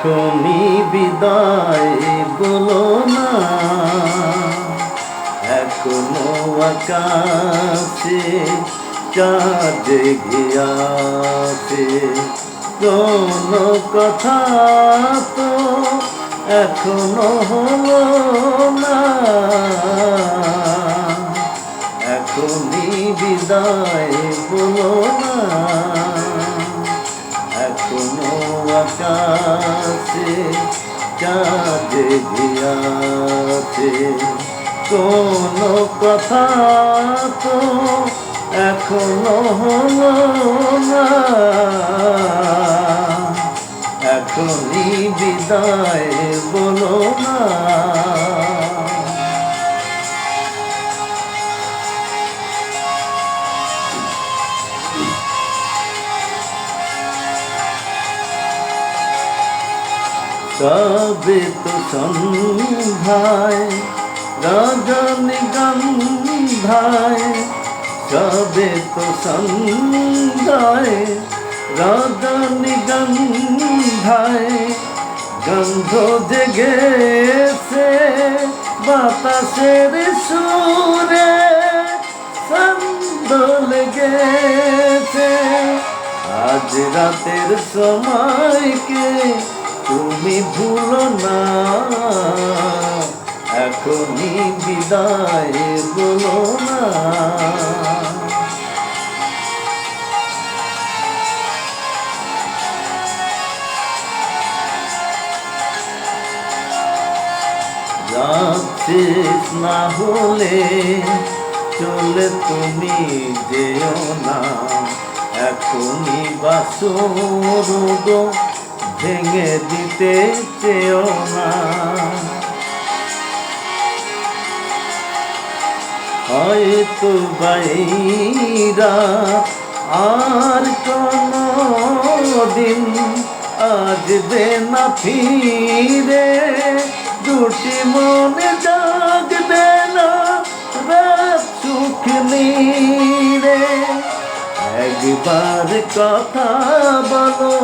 এখনই বিদায় বলো না, এখনো আকাশে চাঁদ জেগে আছে। কোনো কথা তো এখনো হলো না, এখনই বিদায় বলো না, এখনো আকাশে চাঁদ জেগে আছে। কোনো কথা তো এখনো হলো না, এখনই বিদায় বলো না। তবে তো সন্ধ্যায় রজনীগন্ধায়, তবে তো সন্ধ্যায় রজনীগন্ধায় গন্ধ জেগেছে বাতাসের সুরে, ছন্দ লেগেছে আজ রাতের সময়কে তুমি ভুলো না, এখনই বিদায় বলো না। শেষ না হলে চলে তুমি যেও না, এখনই বাসর ভেঙে দিতে চেও না। হয়তো বাইরা আর কোনো দিন আসবে না ফিরে, দুটি মনে জাগবে না রাত সুখ নীরে। একবার কথা বলো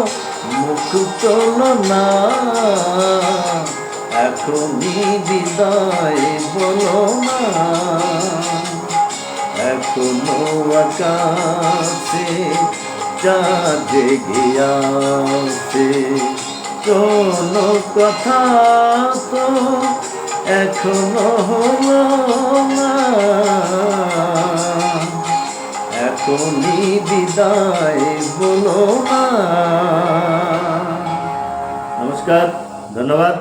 মুখ তোলো না, এখনই বিদায় বলো না, এখনো আকাশে চাঁদ জেগে আছে। কোনো কথা তো এখনো হলো না, এখনই বিদায় বলো না। নমস্কার, ধন্যবাদ।